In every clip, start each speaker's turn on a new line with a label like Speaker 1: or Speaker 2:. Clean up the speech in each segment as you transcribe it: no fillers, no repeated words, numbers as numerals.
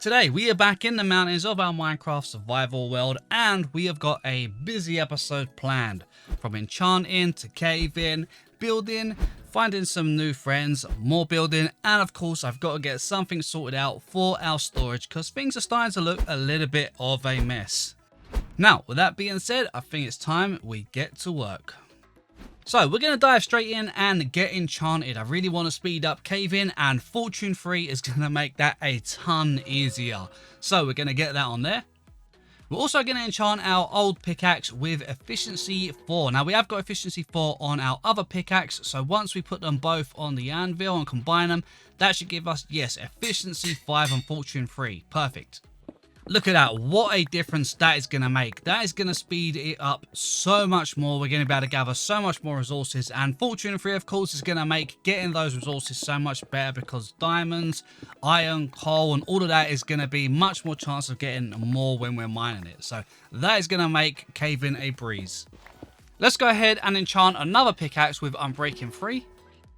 Speaker 1: Today we are back in the mountains of our Minecraft survival world, and we have got a busy episode planned. From enchanting to caving, building, finding some new friends, more building, and of course I've got to get something sorted out for our storage because things are starting to look a little bit of a mess. Now with that being said, I think it's time we get to work. So we're going to dive straight in and get enchanted. I really want to speed up caving, and fortune 3 is going to make that a ton easier. So we're going to get that on there. We're also going to enchant our old pickaxe with efficiency 4. Now we have got efficiency 4 on our other pickaxe, so once we put them both on the anvil and combine them, that should give us, yes, efficiency 5 and fortune 3. Perfect. Look at that, what a difference that is going to make. That is going to speed it up so much more. We're going to be able to gather so much more resources, and fortune 3 of course is going to make getting those resources so much better because diamonds, iron, coal and all of that is going to be much more chance of getting more when we're mining it. So that is going to make caving a breeze. Let's go ahead and enchant another pickaxe with unbreaking 3.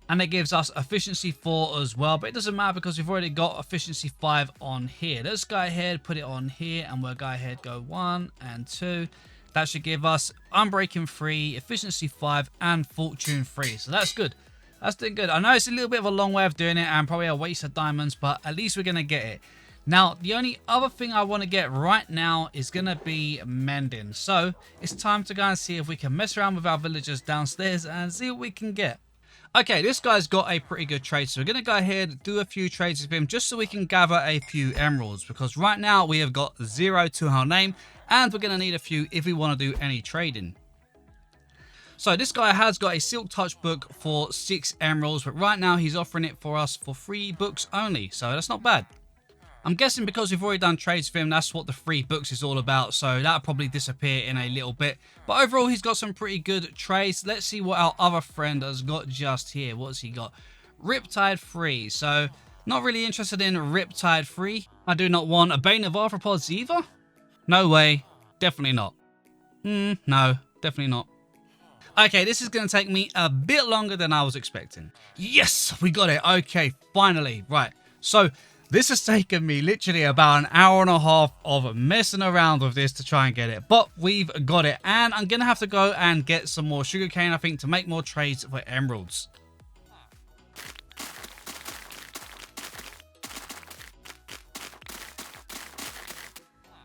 Speaker 1: And it gives us efficiency 4 as well, but it doesn't matter because we've already got efficiency 5 on here. Let's go ahead, put it on here, and we'll go ahead, go 1 and 2. That should give us unbreaking 3, efficiency 5, and fortune 3. So that's good. That's doing good. I know it's a little bit of a long way of doing it and probably a waste of diamonds, but at least we're going to get it. Now, the only other thing I want to get right now is going to be mending. So it's time to go and see if we can mess around with our villagers downstairs and see what we can get. Okay, this guy's got a pretty good trade, so we're going to go ahead and do a few trades with him just so we can gather a few emeralds, because right now we have got 0 to our name and we're going to need a few if we want to do any trading. So this guy has got a silk touch book for 6 emeralds, but right now he's offering it for us for 3 books only, so that's not bad. I'm guessing because we've already done trades with him, that's what the 3 books is all about, so that'll probably disappear in a little bit. But overall, he's got some pretty good trades. Let's see what our other friend has got just here. What's he got? Riptide 3. So, not really interested in Riptide 3. I do not want a Bane of Arthropods either. No way. Definitely not. No, definitely not. Okay, this is going to take me a bit longer than I was expecting. Yes, we got it. Okay, finally. Right, so this has taken me literally about an hour and a half of messing around with this to try and get it. But we've got it. And I'm going to have to go and get some more sugarcane, I think, to make more trades for emeralds.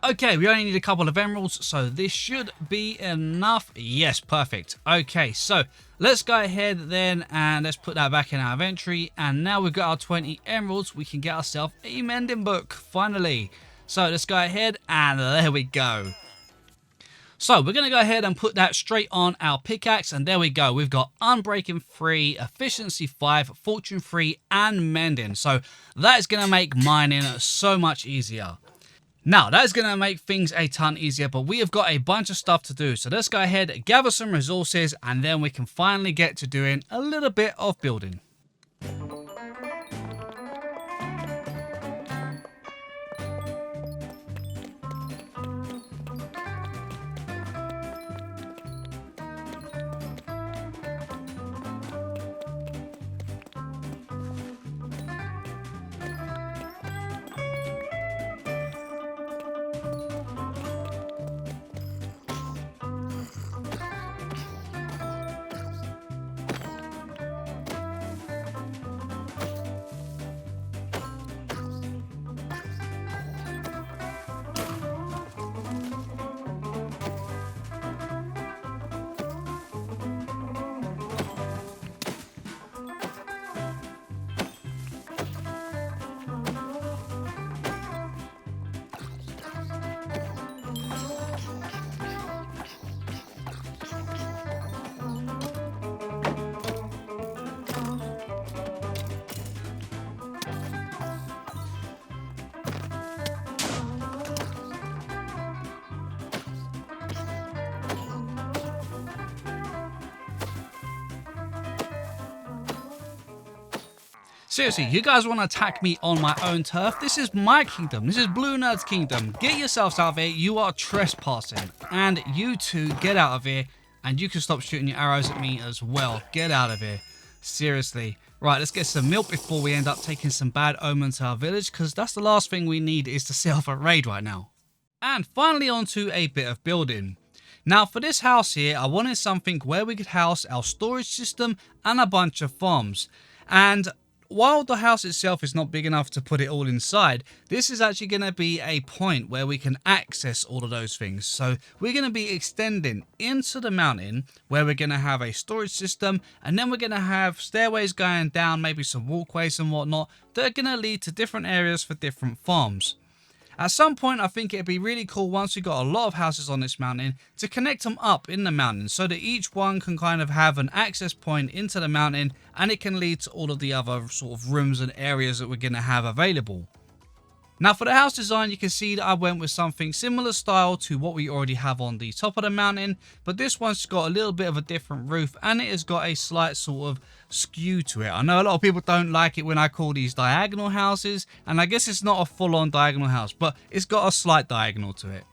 Speaker 1: Okay, we only need a couple of emeralds, so this should be enough. Yes, perfect. Okay, so let's go ahead then and let's put that back in our inventory. And now we've got our 20 emeralds, we can get ourselves a mending book, finally. So let's go ahead and there we go. So we're going to go ahead and put that straight on our pickaxe, and there we go. We've got unbreaking 3, efficiency 5, fortune 3, and mending. So that is going to make mining so much easier. Now, that is going to make things a ton easier, but we have got a bunch of stuff to do. So let's go ahead, gather some resources, and then we can finally get to doing a little bit of building. Seriously, you guys want to attack me on my own turf? This is my kingdom. This is BlueNerd's kingdom. Get yourselves out of here. You are trespassing. And you two, get out of here. And you can stop shooting your arrows at me as well. Get out of here. Seriously. Right, let's get some milk before we end up taking some bad omens to our village, because that's the last thing we need is to set off a raid right now. And finally onto a bit of building. Now for this house here, I wanted something where we could house our storage system and a bunch of farms. And while the house itself is not big enough to put it all inside, this is actually going to be a point where we can access all of those things. So we're going to be extending into the mountain where we're going to have a storage system, and then we're going to have stairways going down, maybe some walkways and whatnot, that are going to lead to different areas for different farms. At some point, I think it'd be really cool once we got a lot of houses on this mountain to connect them up in the mountain so that each one can kind of have an access point into the mountain, and it can lead to all of the other sort of rooms and areas that we're going to have available. Now for the house design, you can see that I went with something similar style to what we already have on the top of the mountain, but this one's got a little bit of a different roof, and it has got a slight sort of skew to it. I know a lot of people don't like it when I call these diagonal houses, and I guess it's not a full-on diagonal house, but it's got a slight diagonal to it.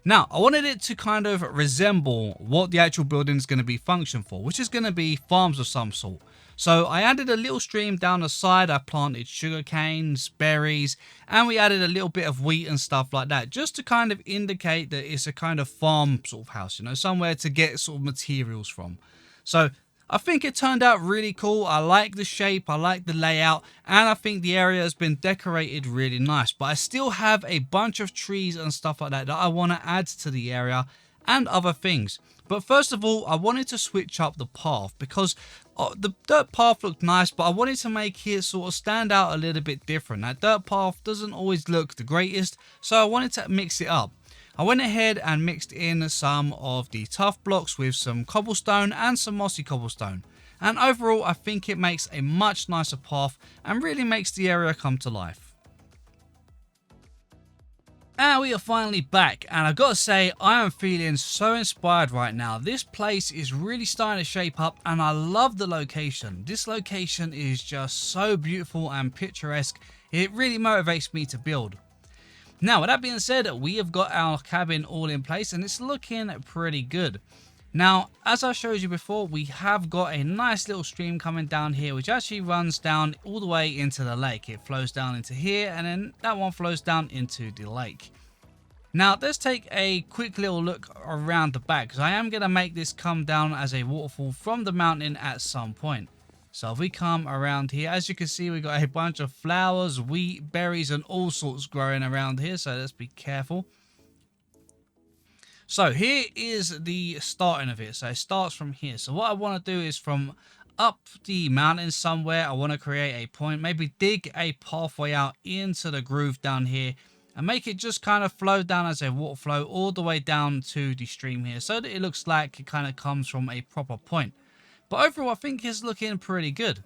Speaker 1: Now, I wanted it to kind of resemble what the actual building is going to be function for, which is going to be farms of some sort. So I added a little stream down the side. I planted sugar canes, berries, and we added a little bit of wheat and stuff like that, just to kind of indicate that it's a kind of farm sort of house, you know, somewhere to get sort of materials from. So I think it turned out really cool. I like the shape, I like the layout, and I think the area has been decorated really nice. But I still have a bunch of trees and stuff like that I want to add to the area and other things. But first of all, I wanted to switch up the path because the dirt path looked nice, but I wanted to make it sort of stand out a little bit different. That dirt path doesn't always look the greatest, so I wanted to mix it up. I went ahead and mixed in some of the tough blocks with some cobblestone and some mossy cobblestone. And overall, I think it makes a much nicer path and really makes the area come to life. And we are finally back, and I've got to say, I am feeling so inspired right now. This place is really starting to shape up, and I love the location. This location is just so beautiful and picturesque. It really motivates me to build. Now, with that being said, we have got our cabin all in place, and it's looking pretty good. Now, as I showed you before, we have got a nice little stream coming down here, which actually runs down all the way into the lake. It flows down into here, and then that one flows down into the lake. Now, let's take a quick little look around the back, because I am going to make this come down as a waterfall from the mountain at some point. So if we come around here, as you can see, we've got a bunch of flowers, wheat, berries, and all sorts growing around here, so let's be careful. So here is the starting of it. So it starts from here. So what I want to do is from up the mountain somewhere, I want to create a point, maybe dig a pathway out into the groove down here, and make it just kind of flow down as a water flow all the way down to the stream here, so that it looks like it kind of comes from a proper point. But overall, I think it's looking pretty good.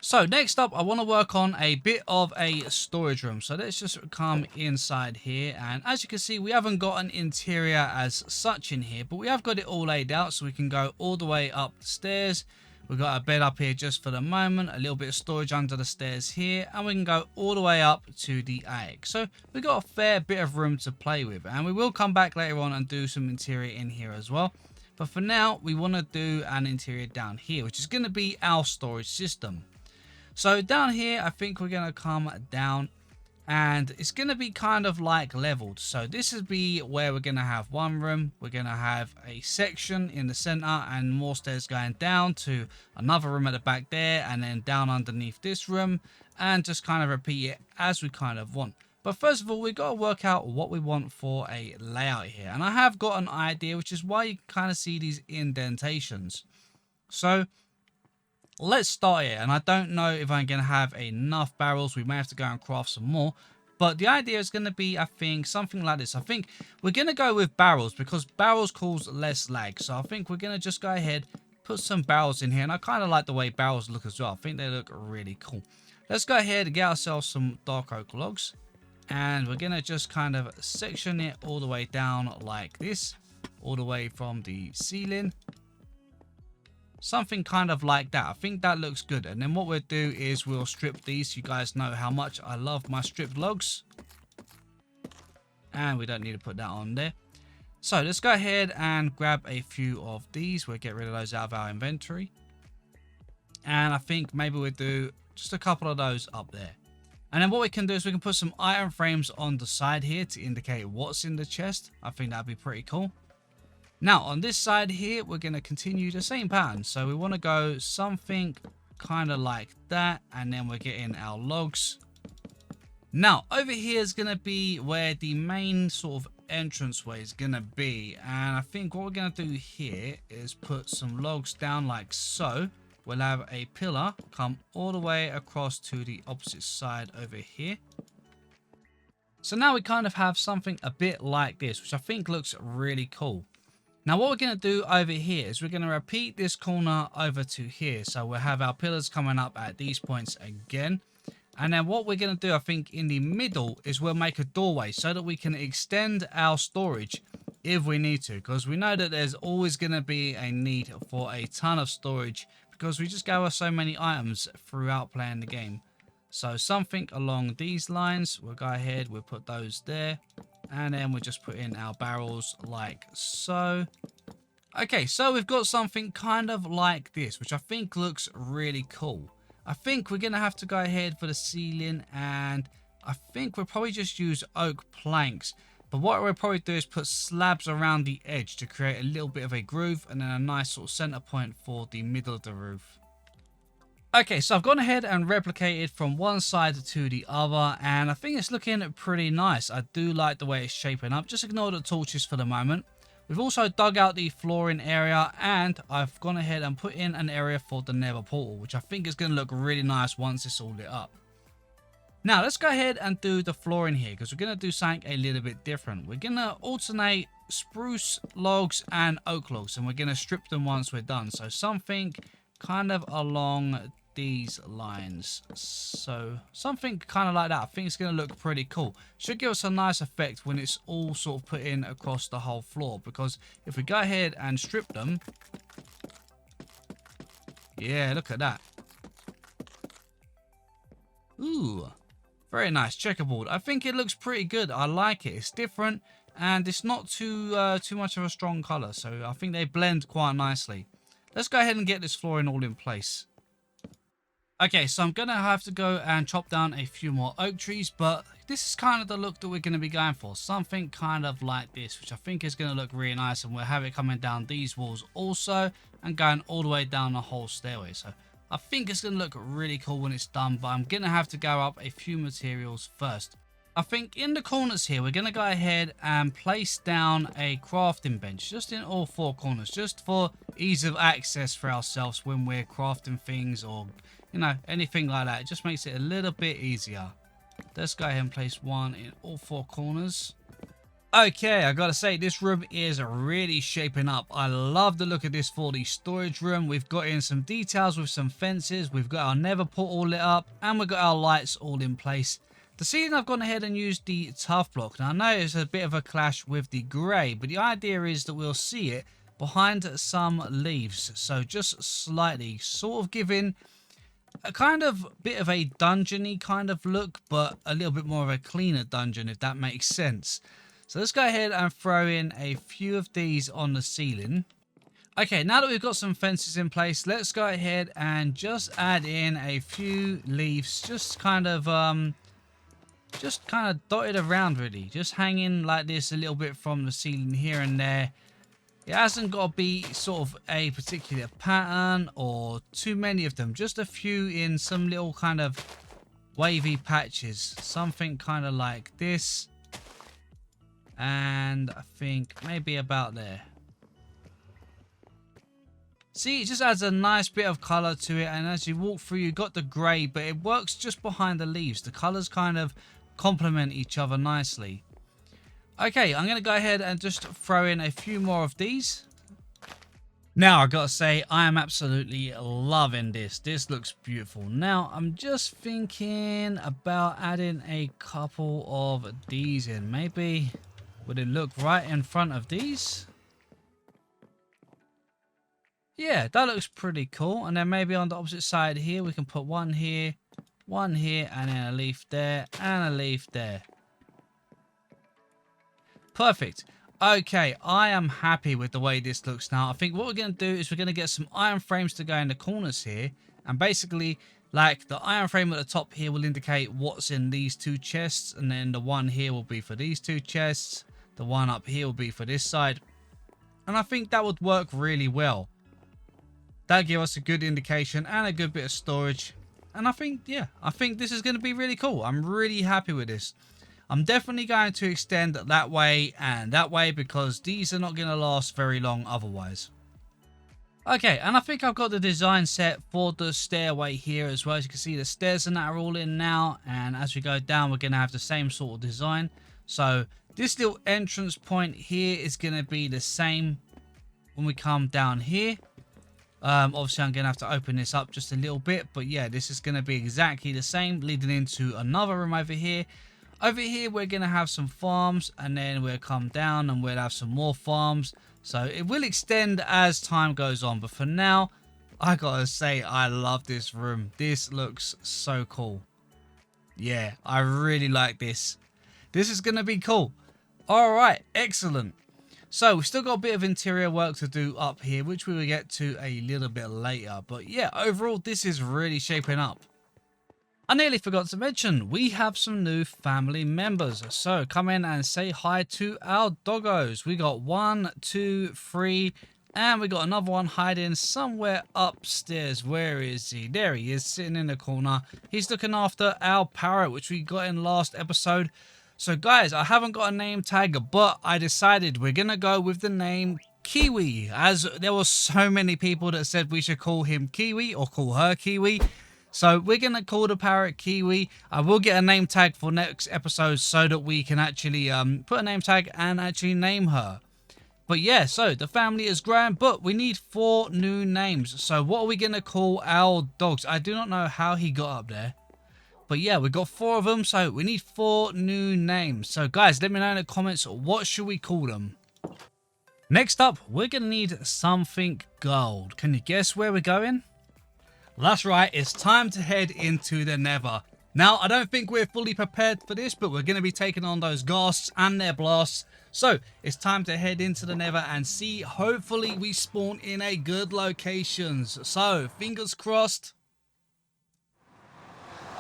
Speaker 1: So next up, I want to work on a bit of a storage room. So let's just come inside here. And as you can see, we haven't got an interior as such in here, but we have got it all laid out. So we can go all the way up the stairs. We've got a bed up here just for the moment, a little bit of storage under the stairs here, and we can go all the way up to the attic. So we've got a fair bit of room to play with, and we will come back later on and do some interior in here as well. But for now, we want to do an interior down here, which is going to be our storage system. So down here, I think we're going to come down, and it's going to be kind of like leveled. So this would be where we're going to have one room. We're going to have a section in the center and more stairs going down to another room at the back there, and then down underneath this room, and just kind of repeat it as we kind of want. But first of all, we've got to work out what we want for a layout here. And I have got an idea, which is why you kind of see these indentations. So let's start here. And I don't know if I'm going to have enough barrels. We may have to go and craft some more. But the idea is going to be, I think, something like this. I think we're going to go with barrels because barrels cause less lag. So I think we're going to just go ahead, put some barrels in here. And I kind of like the way barrels look as well. I think they look really cool. Let's go ahead and get ourselves some dark oak logs. And we're going to just kind of section it all the way down like this. All the way from the ceiling. Something kind of like that. I think that looks good. And then what we'll do is we'll strip these. You guys know how much I love my stripped logs. And we don't need to put that on there. So let's go ahead and grab a few of these. We'll get rid of those out of our inventory. And I think maybe we'll do just a couple of those up there. And then what we can do is we can put some iron frames on the side here to indicate what's in the chest. I think that'd be pretty cool. Now on this side here, we're going to continue the same pattern. So we want to go something kind of like that. And then we're getting our logs. Now over here is going to be where the main sort of entranceway is going to be. And I think what we're going to do here is put some logs down like so. We'll have a pillar come all the way across to the opposite side over here. So now we kind of have something a bit like this, which I think looks really cool. Now what we're going to do over here is we're going to repeat this corner over to here. So we'll have our pillars coming up at these points again. And then what we're going to do, I think in the middle, is we'll make a doorway so that we can extend our storage if we need to. Because we know that there's always going to be a need for a ton of storage, because we just gather so many items throughout playing the game. So something along these lines, we'll go ahead, we'll put those there. And then we'll just put in our barrels like so. Okay, so we've got something kind of like this, which I think looks really cool. I think we're going to have to go ahead for the ceiling, and I think we'll probably just use oak planks. But what we'll probably do is put slabs around the edge to create a little bit of a groove, and then a nice sort of center point for the middle of the roof. Okay, so I've gone ahead and replicated from one side to the other, and I think it's looking pretty nice. I do like the way it's shaping up. Just ignore the torches for the moment. We've also dug out the flooring area, and I've gone ahead and put in an area for the nether portal, which I think is going to look really nice once it's all lit up. Now let's go ahead and do the flooring here, because we're going to do something a little bit different. We're going to alternate spruce logs and oak logs, and we're going to strip them once we're done. So something kind of along these lines. So something kind of like that. I think it's going to look pretty cool. Should give us a nice effect when it's all sort of put in across the whole floor, because if we go ahead and strip them, yeah, look at that. Ooh, very nice checkerboard. I think it looks pretty good. I like it. It's different, and it's not too much of a strong color, so I think they blend quite nicely. Let's go ahead and get this flooring all in place. Okay, so I'm going to have to go and chop down a few more oak trees, but this is kind of the look that we're going to be going for. Something kind of like this, which I think is going to look really nice, and we'll have it coming down these walls also and going all the way down the whole stairway. So I think it's going to look really cool when it's done, but I'm going to have to go up a few materials first. I think in the corners here, we're going to go ahead and place down a crafting bench just in all four corners, just for ease of access for ourselves when we're crafting things, or you know, anything like that. It just makes it a little bit easier. Let's go ahead and place one in all four corners. Okay, I gotta say, this room is really shaping up. I love the look of this for the storage room. We've got in some details with some fences. We've got our nether portal lit up, and we've got our lights all in place. The ceiling, I've gone ahead and used the tough block. Now I know it's a bit of a clash with the grey, but the idea is that we'll see it behind some leaves. So just slightly, sort of giving a kind of bit of a dungeony kind of look, but a little bit more of a cleaner dungeon, if that makes sense. So let's go ahead and throw in a few of these on the ceiling. Okay, now that we've got some fences in place, let's go ahead and just add in a few leaves, just kind of dotted around, really, just hanging like this a little bit from the ceiling here and there. It hasn't got to be sort of a particular pattern or too many of them, just a few in some little kind of wavy patches, something kind of like this, and I think maybe about there. See, it just adds a nice bit of color to it, and as you walk through, you've got the grey, but it works just behind the leaves. The colors kind of complement each other nicely. Okay, I'm going to go ahead and just throw in a few more of these. Now, I gotta say, I am absolutely loving this. This looks beautiful. Now, I'm just thinking about adding a couple of these in. Maybe, would it look right in front of these? Yeah, that looks pretty cool. And then maybe on the opposite side here, we can put one here, and then a leaf there, and a leaf there. Perfect. Okay, I am happy with the way this looks now. I think what we're going to do is we're going to get some iron frames to go in the corners here. And basically, like, the iron frame at the top here will indicate what's in these 2 chests, and then the one here will be for these 2 chests, the one up here will be for this side, and I think that would work really well. That'll give us a good indication and a good bit of storage, and I think, yeah, I think this is going to be really cool. I'm really happy with this. I'm definitely going to extend that way and that way, because these are not going to last very long otherwise. Okay, and I think I've got the design set for the stairway here as well. As you can see, the stairs and that are all in now, and as we go down, we're going to have the same sort of design. So this little entrance point here is going to be the same when we come down here. Obviously, I'm going to have to open this up just a little bit, but yeah, this is going to be exactly the same, leading into another room over here. Over here, we're going to have some farms, and then we'll come down and we'll have some more farms. So it will extend as time goes on, but for now, I gotta say, I love this room. This looks so cool. Yeah, I really like this. This is going to be cool. All right, excellent. So we've still got a bit of interior work to do up here, which we will get to a little bit later. But yeah, overall, this is really shaping up. I nearly forgot to mention, we have some new family members. So come in and say hi to our doggos. We got 1, 2, 3, and we got another one hiding somewhere upstairs. Where is he? There he is, sitting in the corner. He's looking after our parrot, which we got in last episode. So guys, I haven't got a name tag, but I decided we're going to go with the name Kiwi, as there were so many people that said we should call him Kiwi or call her Kiwi. So we're going to call the parrot Kiwi. I will get a name tag for next episode so that we can actually put a name tag and actually name her. But yeah, so the family is growing, but we need 4 new names. So what are we going to call our dogs? I do not know how he got up there. But yeah, we've got 4 of them, so we need 4 new names. So guys, let me know in the comments, what should we call them? Next up, we're going to need something gold. Can you guess where we're going? That's right, it's time to head into the nether. Now, I don't think we're fully prepared for this, but we're going to be taking on those ghasts and their blasts. So, it's time to head into the nether and see, hopefully we spawn in a good locations. So, fingers crossed.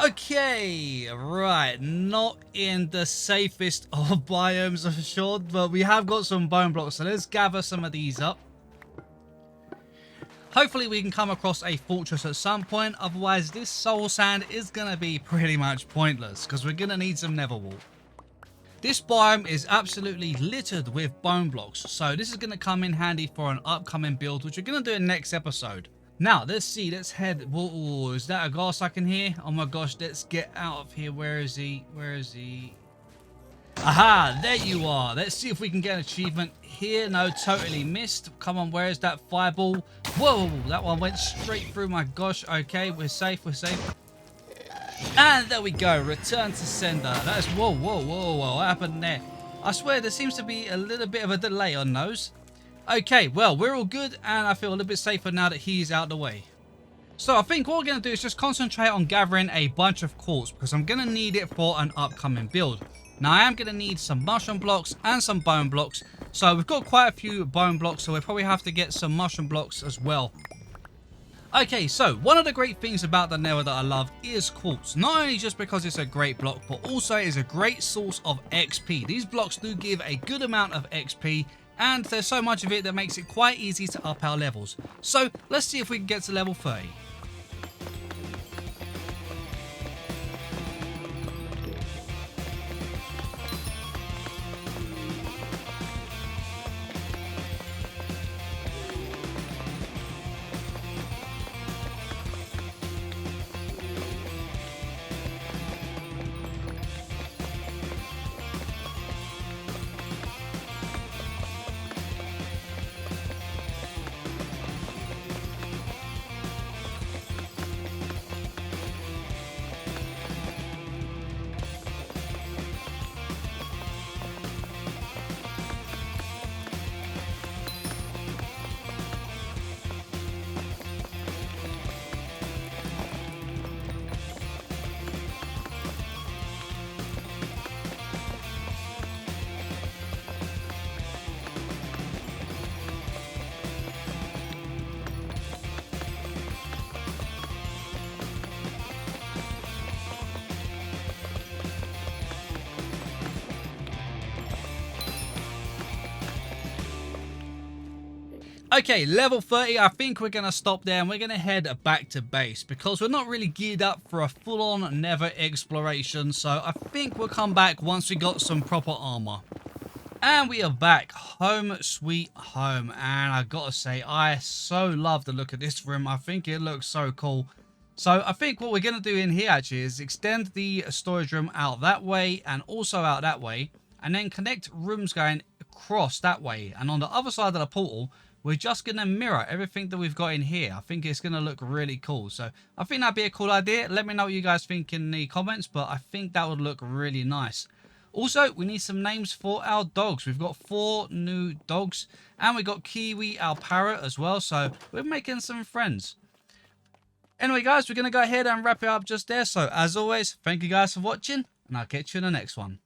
Speaker 1: Okay, right, not in the safest of biomes for sure, but we have got some bone blocks, so let's gather some of these up. Hopefully we can come across a fortress at some point, otherwise this soul sand is going to be pretty much pointless, because we're going to need some nether wall. This biome is absolutely littered with bone blocks, so this is going to come in handy for an upcoming build, which we're going to do in the next episode. Now, let's see, let's head... Whoa, is that a ghast I can hear? Oh my gosh, let's get out of here. Where is he? Where is he? Aha, there you are. Let's see if we can get an achievement here. No, totally missed. Come on, where is that fireball? Whoa, that one went straight through. My gosh. Okay, we're safe, we're safe. And there we go. Return to sender. That's... Whoa, what happened there? I swear there seems to be a little bit of a delay on those. Okay, well, we're all good, and I feel a little bit safer now that he's out of the way. So I think what we're going to do is just concentrate on gathering a bunch of quartz, because I'm going to need it for an upcoming build. Now, I am going to need some mushroom blocks and some bone blocks. So we've got quite a few bone blocks, so we'll probably have to get some mushroom blocks as well. Okay, so one of the great things about the nether that I love is quartz. Not only just because it's a great block, but also is a great source of XP. These blocks do give a good amount of XP, and there's so much of it that makes it quite easy to up our levels. So let's see if we can get to level 30. Okay, level 30, I think we're going to stop there and we're going to head back to base because we're not really geared up for a full-on nether exploration. So I think we'll come back once we got some proper armor. And we are back, home sweet home, and I gotta say, I so love the look of this room. I think it looks so cool. So I think what we're gonna do in here actually is extend the storage room out that way and also out that way, and then connect rooms going across that way. And on the other side of the portal, we're just gonna mirror everything that we've got in here. I think it's gonna look really cool. So I think that'd be a cool idea. Let me know what you guys think in the comments, but I think that would look really nice. Also, we need some names for our dogs. We've got 4 new dogs. And we got Kiwi, our parrot, as well. So, we're making some friends. Anyway, guys, we're going to go ahead and wrap it up just there. So, as always, thank you guys for watching. And I'll catch you in the next one.